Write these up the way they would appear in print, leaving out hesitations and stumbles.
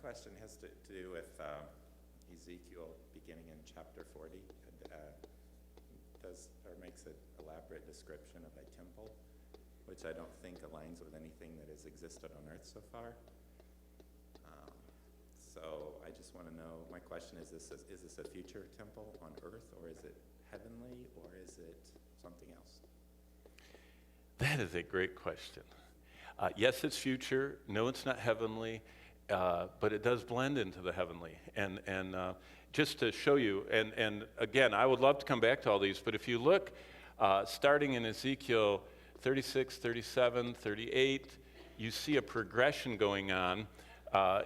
question has to do with Ezekiel beginning in chapter 40. Makes an elaborate description of a temple, which I don't think aligns with anything that has existed on earth so far. So I just want to know, my question is this a future temple on earth, or is it heavenly, or is it something else? That is a great question. Yes, it's future. No, it's not heavenly, but it does blend into the heavenly. And just to show you, and again, I would love to come back to all these, but if you look, starting in Ezekiel 36, 37, 38, you see a progression going on.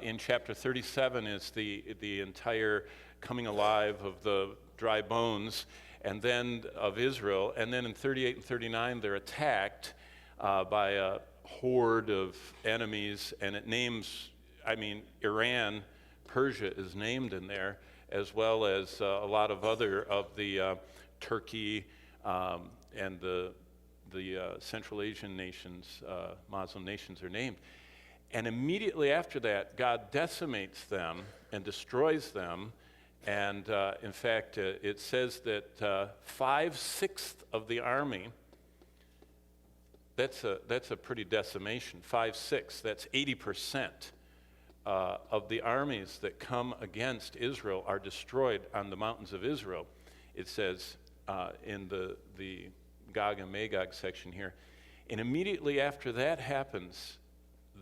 In chapter 37 is the entire coming alive of the dry bones, and then of Israel. And then in 38 and 39, they're attacked by a horde of enemies, and it names, Iran, Persia is named in there, as well as a lot of other of the Turkey and the Central Asian nations, Muslim nations are named. And immediately after that, God decimates them and destroys them. And in fact, it says that 5/6 of the army, that's a pretty decimation, 5/6, that's 80%. Of the armies that come against Israel are destroyed on the mountains of Israel. It says in the Gog and Magog section here. And immediately after that happens,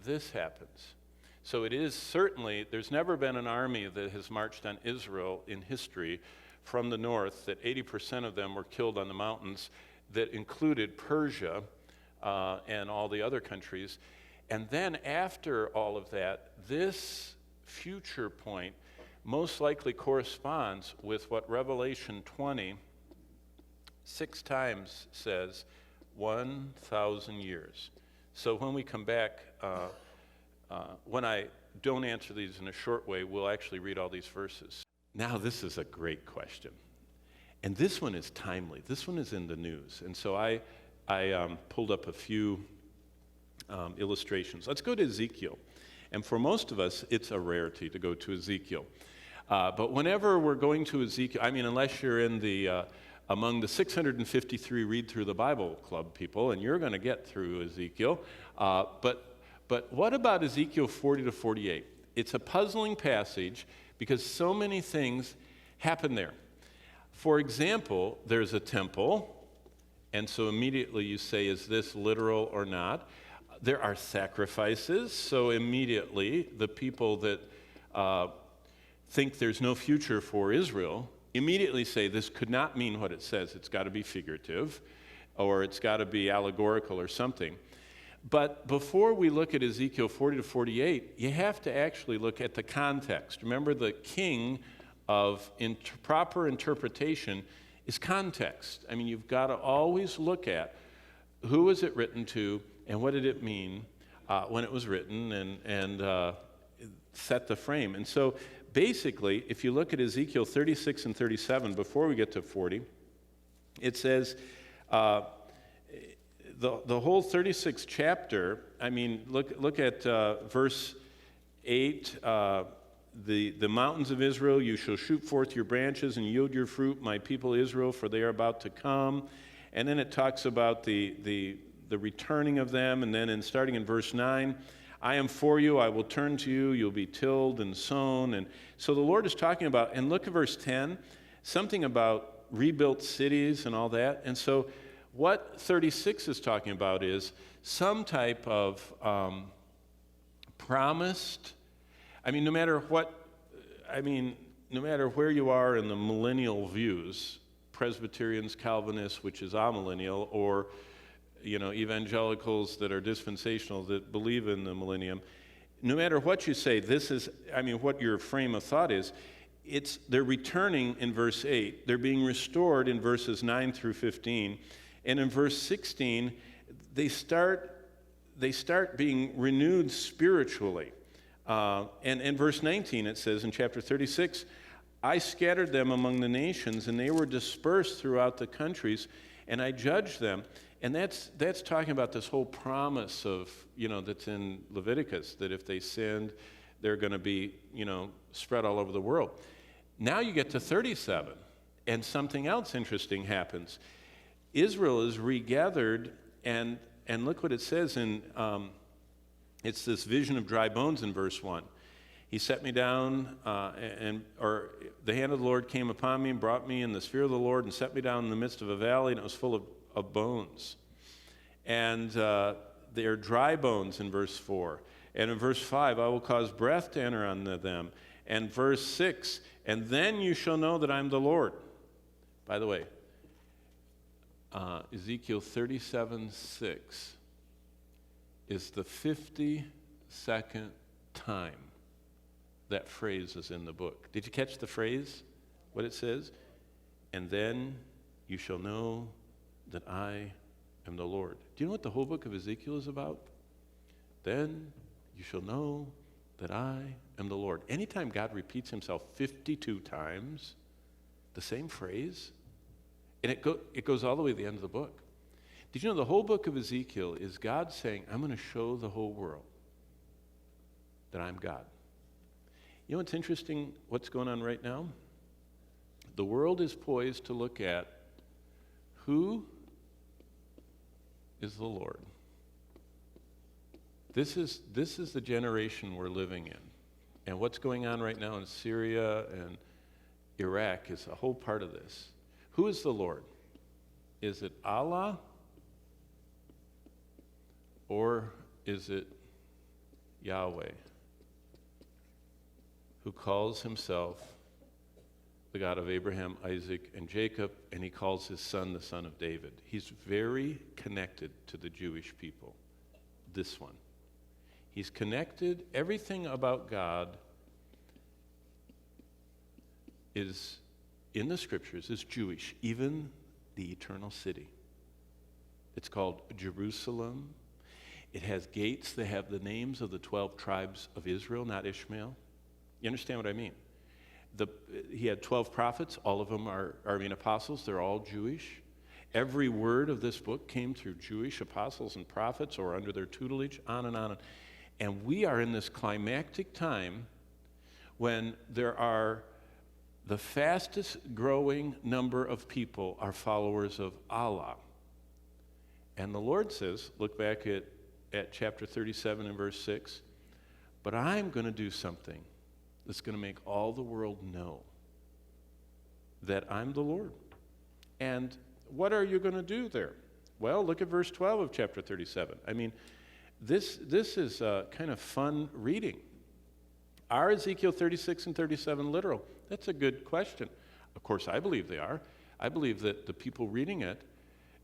this happens. So it is certainly, there's never been an army that has marched on Israel in history from the north that 80% of them were killed on the mountains, that included Persia and all the other countries. And then after all of that, this future point most likely corresponds with what Revelation 20 6 times says, 1,000 years. So when we come back, when I don't answer these in a short way, we'll actually read all these verses. Now this is a great question. And this one is timely. This one is in the news. And so I pulled up a few illustrations. Let's go to Ezekiel. And for most of us, it's a rarity to go to Ezekiel. But whenever we're going to Ezekiel, unless you're in the among the 653 Read Through the Bible Club people, and you're going to get through Ezekiel. But what about Ezekiel 40 to 48? It's a puzzling passage because so many things happen there. For example, there's a temple, and so immediately you say, is this literal or not? There are sacrifices, so immediately the people that think there's no future for Israel immediately say this could not mean what it says. It's got to be figurative, or it's got to be allegorical or something. But before we look at Ezekiel 40 to 48, you have to actually look at the context. Remember, the king of proper interpretation is context. You've got to always look at who was it written to and what did it mean when it was written, and set the frame. And so basically, if you look at Ezekiel 36 and 37, before we get to 40, it says, the whole 36th chapter, look at verse 8, the mountains of Israel, you shall shoot forth your branches and yield your fruit, my people Israel, for they are about to come. And then it talks about the returning of them, and then starting in verse 9, I am for you, I will turn to you, you'll be tilled and sown. And so the Lord is talking about, and look at verse 10, something about rebuilt cities and all that. And so what 36 is talking about is some type of promised, no matter where you are in the millennial views, Presbyterians, Calvinists, which is amillennial, or evangelicals that are dispensational that believe in the millennium, no matter what you say, this is, what your frame of thought is, they're returning in verse 8. They're being restored in verses 9 through 15. And in verse 16, they start being renewed spiritually. And in verse 19, it says in chapter 36, I scattered them among the nations, and they were dispersed throughout the countries, and I judged them. And that's talking about this whole promise of, that's in Leviticus, that if they sinned, they're going to be, spread all over the world. Now you get to 37, and something else interesting happens. Israel is regathered, and look what it says in, it's this vision of dry bones in verse 1. He set me down, or the hand of the Lord came upon me and brought me in the sphere of the Lord and set me down in the midst of a valley, and it was full of bones. And they are dry bones in verse 4. And in verse 5, I will cause breath to enter on them. And verse 6, and then you shall know that I'm the Lord. By the way, Ezekiel 37:6 is the 52nd time that phrase is in the book. Did you catch the phrase? What it says? And then you shall know that I am the Lord. Do you know what the whole book of Ezekiel is about? Then you shall know that I am the Lord. Anytime God repeats himself 52 times, the same phrase, and it goes all the way to the end of the book. Did you know the whole book of Ezekiel is God saying, I'm going to show the whole world that I'm God. You know what's interesting, what's going on right now? The world is poised to look at who is the Lord. This is the generation we're living in. And what's going on right now in Syria and Iraq is a whole part of this. Who is the Lord? Is it Allah? Or is it Yahweh, who calls himself the God of Abraham, Isaac, and Jacob, and he calls his son the son of David? He's very connected to the Jewish people, this one. He's connected. Everything about God is, in the scriptures, is Jewish, even the eternal city. It's called Jerusalem. It has gates that have the names of the 12 tribes of Israel, not Ishmael. You understand what I mean? He had 12 prophets. All of them are apostles. They're all Jewish. Every word of this book came through Jewish apostles and prophets or under their tutelage, on and on. And we are in this climactic time when there are the fastest growing number of people are followers of Allah. And the Lord says, look back at chapter 37 and verse 6, but I'm going to do something that's going to make all the world know that I'm the Lord. And what are you going to do there? Well, look at verse 12 of chapter 37. I mean, this is kind of fun reading. Are Ezekiel 36 and 37 literal? That's a good question. Of course, I believe they are. I believe that the people reading it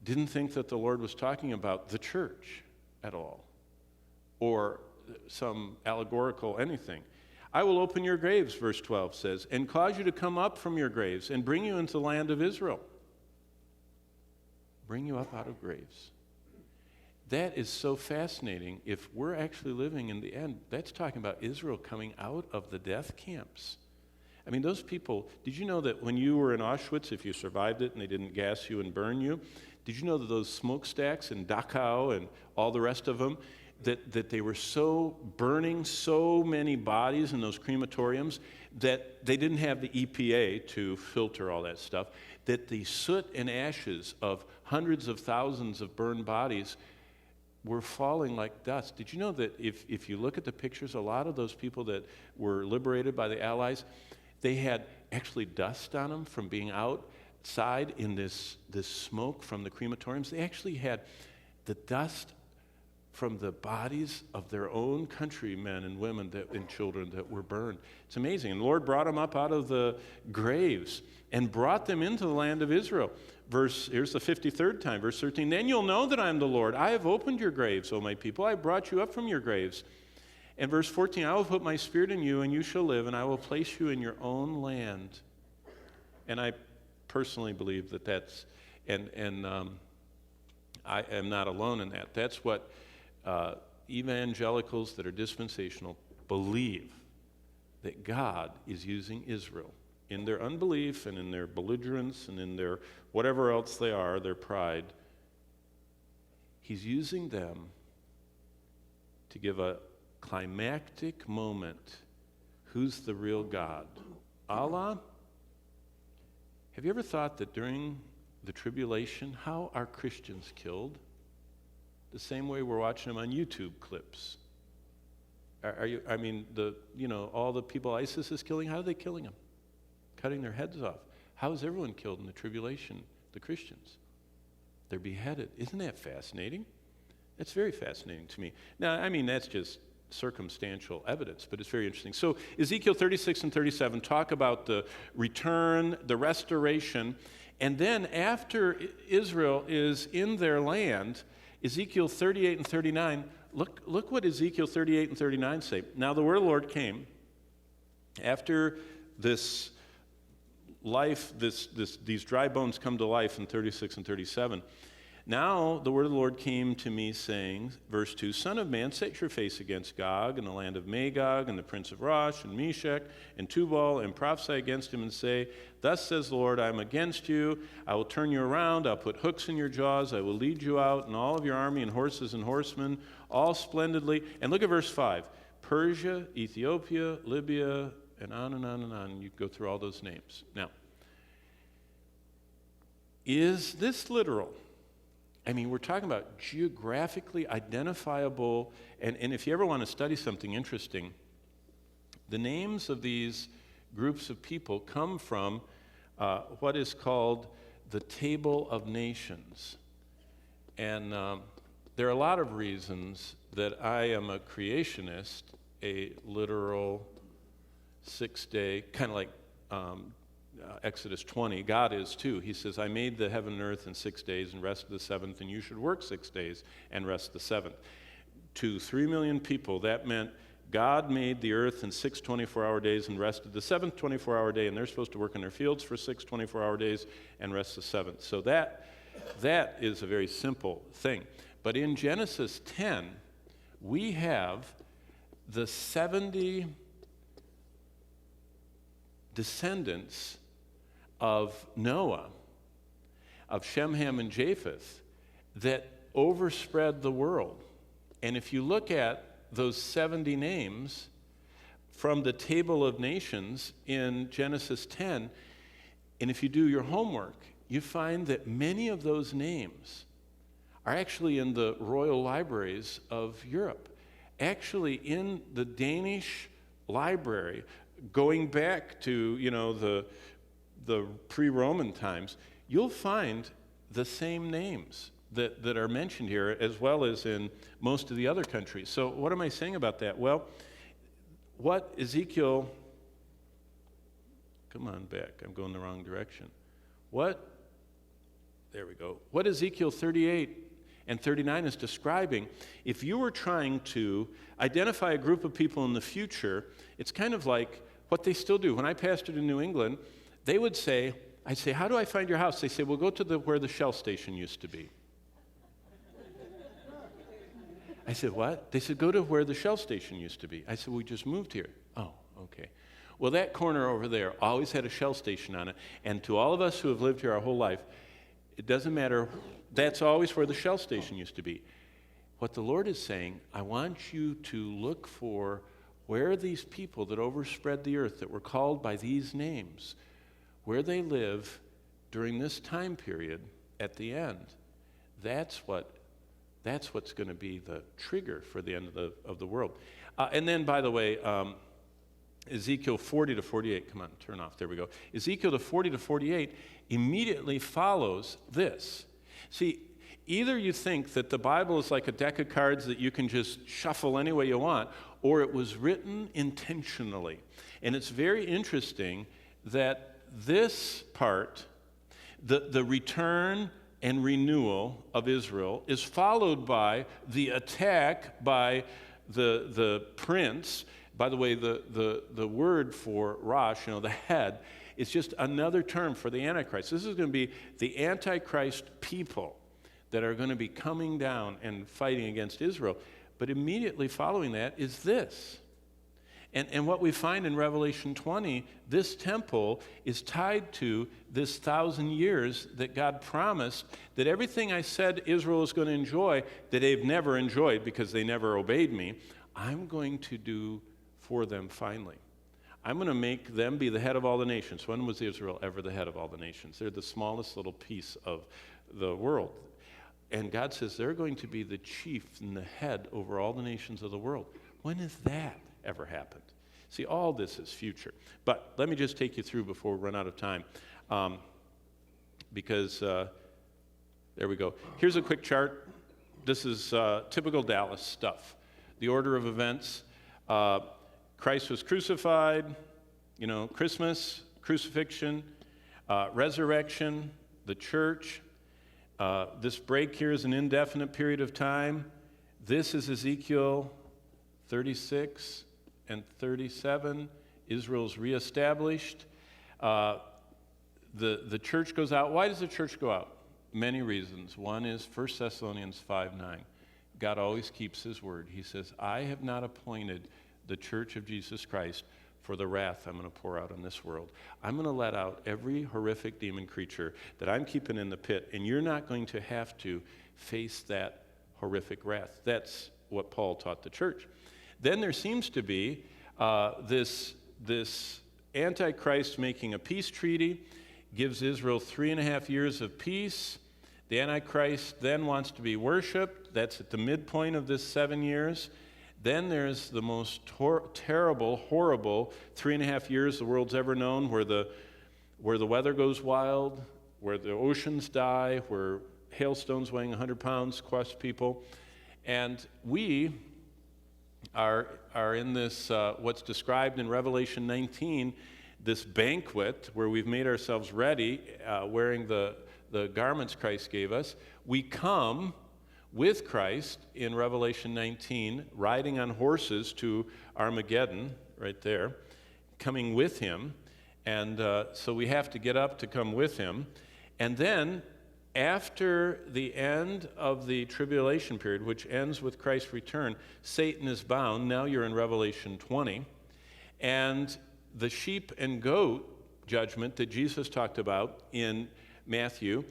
didn't think that the Lord was talking about the church at all, or some allegorical anything. I will open your graves, verse 12 says, and cause you to come up from your graves and bring you into the land of Israel. Bring you up out of graves. That is so fascinating. If we're actually living in the end, that's talking about Israel coming out of the death camps. I mean, those people, did you know that when you were in Auschwitz, if you survived it and they didn't gas you and burn you, did you know that those smokestacks in Dachau and all the rest of them, that they were so burning so many bodies in those crematoriums that they didn't have the EPA to filter all that stuff, that the soot and ashes of hundreds of thousands of burned bodies were falling like dust. Did you know that if you look at the pictures, a lot of those people that were liberated by the Allies, they had actually dust on them from being outside in this smoke from the crematoriums. They actually had the dust from the bodies of their own countrymen and women and children that were burned. It's amazing. And the Lord brought them up out of the graves and brought them into the land of Israel. Here's the 53rd time, verse 13. Then you'll know that I am the Lord. I have opened your graves, O my people. I brought you up from your graves. And verse 14, I will put my spirit in you, and you shall live, and I will place you in your own land. And I personally believe that that's, and I am not alone in that. That's what evangelicals that are dispensational believe, that God is using Israel in their unbelief and in their belligerence and in their whatever else they are, their pride. He's using them to give a climactic moment Who's the real God? Allah? Have you ever thought that during the tribulation, how are Christians killed? The same way we're watching them on YouTube clips. All the people ISIS is killing, how are they killing them? Cutting their heads off. How is everyone killed in the tribulation? The Christians. They're beheaded. Isn't that fascinating? That's very fascinating to me. Now, that's just circumstantial evidence, but it's very interesting. So Ezekiel 36 and 37 talk about the return, the restoration, and then after Israel is in their land, Ezekiel 38 and 39, look what Ezekiel 38 and 39 say. Now the word of the Lord came after this life, these dry bones come to life in 36 and 37. Now the word of the Lord came to me, saying, verse 2, Son of man, set your face against Gog and the land of Magog and the prince of Rosh and Meshech and Tubal, and prophesy against him and say, Thus says the Lord, I am against you. I will turn you around. I'll put hooks in your jaws. I will lead you out, and all of your army and horses and horsemen, all splendidly. And look at verse 5. Persia, Ethiopia, Libya, and on and on and on. You go through all those names. Now, is this literal? We're talking about geographically identifiable, and if you ever want to study something interesting, the names of these groups of people come from what is called the Table of Nations. And there are a lot of reasons that I am a creationist, a literal 6-day, kind of like Exodus 20, God is too. He says, I made the heaven and earth in 6 days and rested the seventh, and you should work 6 days and rest the seventh. To 3 million people, that meant God made the earth in 6 24-hour days and rested the seventh 24-hour day, and they're supposed to work in their fields for 6 24-hour days and rest the seventh. So that is a very simple thing. But in Genesis 10, we have the 70 descendants of Noah, of Shem, Ham, and Japheth, that overspread the world. And if you look at those 70 names from the Table of Nations in Genesis 10, and if you do your homework, you find that many of those names are actually in the royal libraries of Europe. Actually, in the Danish library, going back to, the pre-Roman times, you'll find the same names that are mentioned here, as well as in most of the other countries. So what am I saying about that? Well, what Ezekiel, come on back, I'm going the wrong direction. There we go. What Ezekiel 38 and 39 is describing, if you were trying to identify a group of people in the future, it's kind of like what they still do. When I pastored in New England, they would say, I'd say, how do I find your house? They say, well, go to where the Shell station used to be. I said, what? They said, go to where the Shell station used to be. I said, we just moved here. Oh, okay. Well, that corner over there always had a Shell station on it. And to all of us who have lived here our whole life, it doesn't matter. That's always where the Shell station used to be. What the Lord is saying, I want you to look for where are these people that overspread the earth, that were called by these names, where they live during this time period at the end. That's what's going to be the trigger for the end of the world. And then, by the way, Ezekiel 40 to 48, come on, turn off, there we go. Ezekiel 40 to 48 immediately follows this. See, either you think that the Bible is like a deck of cards that you can just shuffle any way you want, or it was written intentionally. And it's very interesting that this part, the return and renewal of Israel, is followed by the attack by the prince. By the way, the word for Rosh, the head, is just another term for the Antichrist. This is going to be the Antichrist people that are going to be coming down and fighting against Israel. But immediately following that is this. And what we find in Revelation 20, this temple is tied to this 1,000 years that God promised, that everything I said Israel is going to enjoy, that they've never enjoyed because they never obeyed me, I'm going to do for them finally. I'm going to make them be the head of all the nations. When was Israel ever the head of all the nations? They're the smallest little piece of the world. And God says they're going to be the chief and the head over all the nations of the world. When has that ever happened? See, all this is future. But let me just take you through before we run out of time. Because there we go. Here's a quick chart. This is typical Dallas stuff. The order of events. Christ was crucified, Christmas, crucifixion, resurrection, the church. This break here is an indefinite period of time. This is Ezekiel 36 and 37. Israel's reestablished. The church goes out. Why does the church go out? Many reasons. One is 1 Thessalonians 5:9. God always keeps his word. He says, I have not appointed the church of Jesus Christ for the wrath I'm going to pour out on this world. I'm going to let out every horrific demon creature that I'm keeping in the pit, and you're not going to have to face that horrific wrath. That's what Paul taught the church. Then there seems to be this Antichrist making a peace treaty, gives Israel 3.5 years of peace. The Antichrist then wants to be worshiped. That's at the midpoint of this 7 years. Then there's the most terrible, horrible 3.5 years the world's ever known, where the weather goes wild, where the oceans die, where hailstones weighing 100 pounds crush people. And we are in this, what's described in Revelation 19, this banquet where we've made ourselves ready, wearing the garments Christ gave us. We come with Christ in Revelation 19, riding on horses to Armageddon, right there, coming with him. And so we have to get up to come with him. And then, after the end of the tribulation period, which ends with Christ's return, Satan is bound. Now you're in Revelation 20. And the sheep and goat judgment that Jesus talked about in Matthew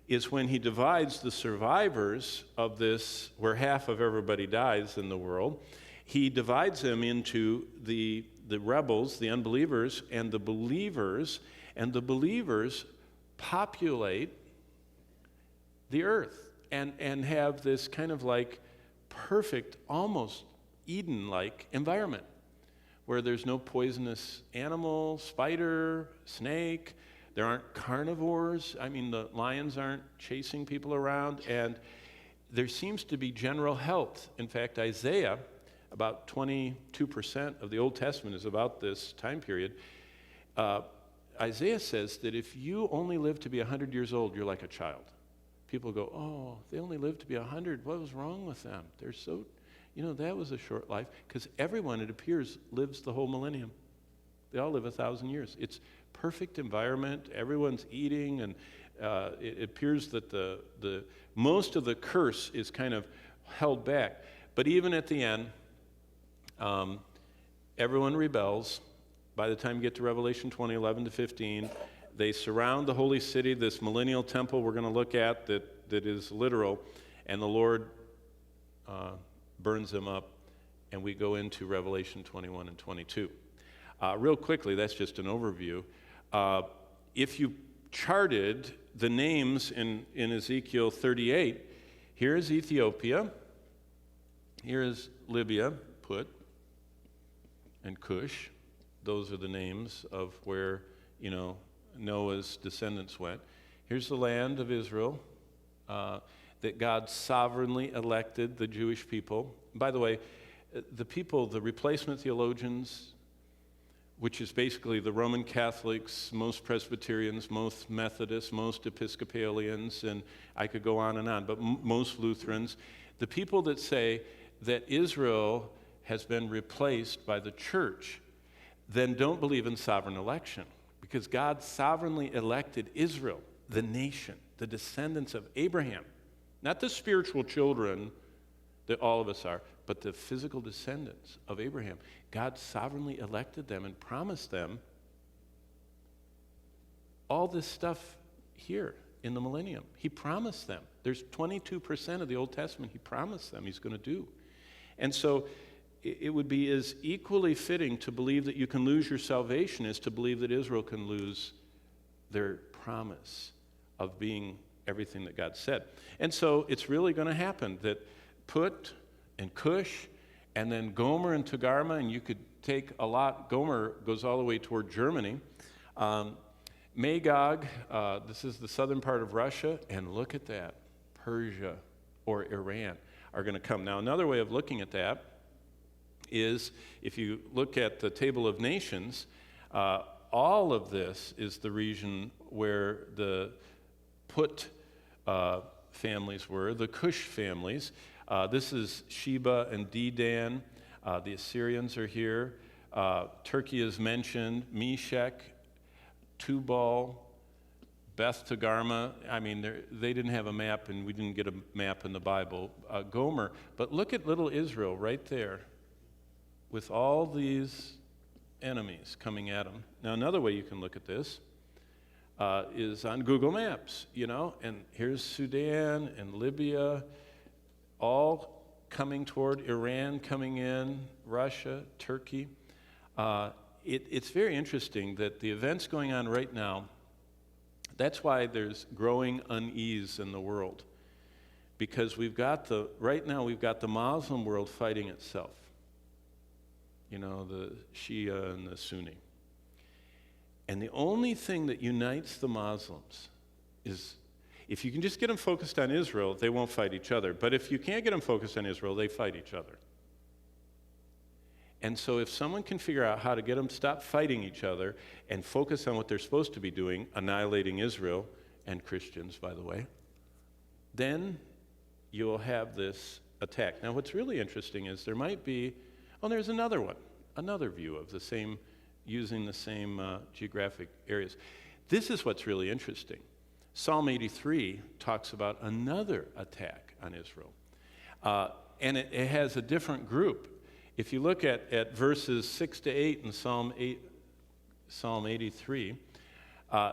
is when he divides the survivors of this, where half of everybody dies in the world. He divides them into the rebels, the unbelievers, and the believers populate the earth and have this kind of like perfect, almost Eden-like environment where there's no poisonous animal, spider, snake. There aren't carnivores. I mean, the lions aren't chasing people around, and there seems to be general health. In fact, Isaiah, about 22% of the Old Testament is about this time period. Isaiah says that if you only live to be 100 years old, you're like a child. People go, oh, they only live to be 100. What was wrong with them? They're so, that was a short life. Because everyone, it appears, lives the whole millennium. They all live 1,000 years. It's perfect environment. Everyone's eating, and it appears that the most of the curse is kind of held back. But even at the end, everyone rebels. By the time you get to Revelation 20, 11 to 15, they surround the holy city, this millennial temple we're going to look at that is literal, and the Lord burns them up, and we go into Revelation 21 and 22. Real quickly, that's just an overview. If you charted the names in Ezekiel 38, here is Ethiopia, here is Libya, Put, and Cush. Those are the names of where, Noah's descendants went. Here's the land of Israel that God sovereignly elected the Jewish people. By the way, the replacement theologians, which is basically the Roman Catholics, most Presbyterians, most Methodists, most Episcopalians, and I could go on and on, but most Lutherans, the people that say that Israel has been replaced by the church, then don't believe in sovereign election, because God sovereignly elected Israel, the nation, the descendants of Abraham, not the spiritual children that all of us are, but the physical descendants of Abraham. God sovereignly elected them and promised them all this stuff here in the millennium. He promised them. There's 22% of the Old Testament he promised them he's going to do. And so it would be as equally fitting to believe that you can lose your salvation as to believe that Israel can lose their promise of being everything that God said. And so it's really going to happen that Put and Cush and then Gomer and Togarmah, and you could take a lot. Gomer goes all the way toward Germany. Magog, this is the southern part of Russia, and look at that. Persia or Iran are going to come. Now, another way of looking at that is if you look at the table of nations, all of this is the region where the Put families were, the Cush families. This is Sheba and Dedan. The Assyrians are here. Turkey is mentioned. Meshech, Tubal, Beth Togarmah. I mean, they didn't have a map, and we didn't get a map in the Bible. Gomer. But look at little Israel right there with all these enemies coming at them. Now, another way you can look at this is on Google Maps, and here's Sudan and Libya, all coming toward Iran, coming in, Russia, Turkey. It's very interesting that the events going on right now, that's why there's growing unease in the world. Because right now we've got the Muslim world fighting itself. The Shia and the Sunni. And the only thing that unites the Muslims is, if you can just get them focused on Israel, they won't fight each other. But if you can't get them focused on Israel, they fight each other. And so if someone can figure out how to get them to stop fighting each other and focus on what they're supposed to be doing, annihilating Israel and Christians, by the way, then you will have this attack. Now, what's really interesting is there might be, there's another one, another view of the same, using the same geographic areas. This is what's really interesting. Psalm 83 talks about another attack on Israel. And it has a different group. If you look at verses 6 to 8 in Psalm 83,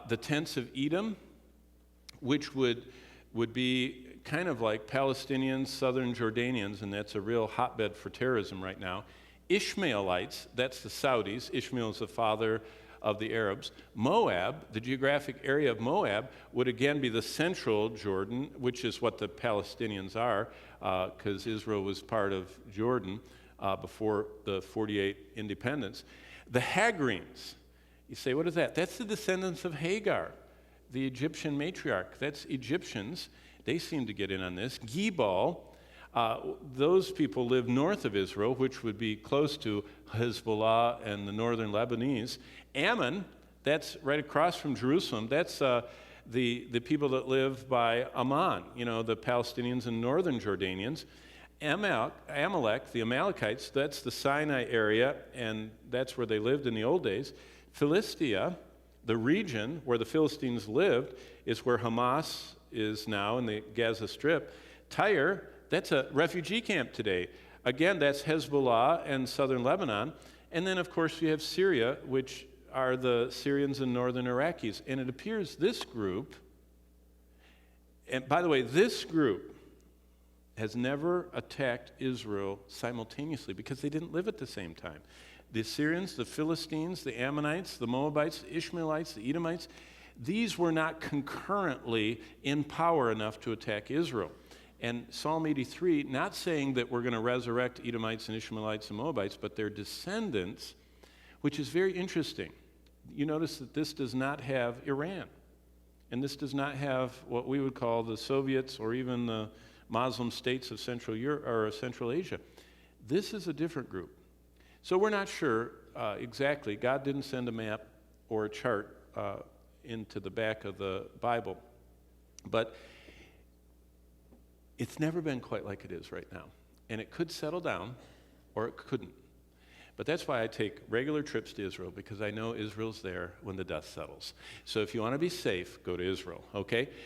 the tents of Edom, which would be kind of like Palestinians, southern Jordanians, and that's a real hotbed for terrorism right now. Ishmaelites, that's the Saudis. Ishmael is the father of the Arabs. Moab, the geographic area of Moab, would again be the central Jordan, which is what the Palestinians are, because Israel was part of Jordan before the 48 independence. The Hagrims, you say, what is that? That's the descendants of Hagar, the Egyptian matriarch. That's Egyptians. They seem to get in on this. Gebal, those people live north of Israel, which would be close to Hezbollah and the northern Lebanese. Ammon, that's right across from Jerusalem. That's the people that live by Amman, the Palestinians and northern Jordanians. Amalek, the Amalekites, that's the Sinai area, and that's where they lived in the old days. Philistia, the region where the Philistines lived, is where Hamas is now in the Gaza Strip. Tyre, that's a refugee camp today. Again, that's Hezbollah and southern Lebanon. And then, of course, you have Syria, which are the Syrians and northern Iraqis. And it appears this group, and by the way, this group has never attacked Israel simultaneously because they didn't live at the same time. The Assyrians, the Philistines, the Ammonites, the Moabites, the Ishmaelites, the Edomites, these were not concurrently in power enough to attack Israel. And Psalm 83, not saying that we're going to resurrect Edomites and Ishmaelites and Moabites, but their descendants, which is very interesting. You notice that this does not have Iran. And this does not have what we would call the Soviets or even the Muslim states of Central Europe or Central Asia. This is a different group. So we're not sure exactly. God didn't send a map or a chart into the back of the Bible. But it's never been quite like it is right now. And it could settle down, or it couldn't. But that's why I take regular trips to Israel, because I know Israel's there when the dust settles. So if you want to be safe, go to Israel, okay?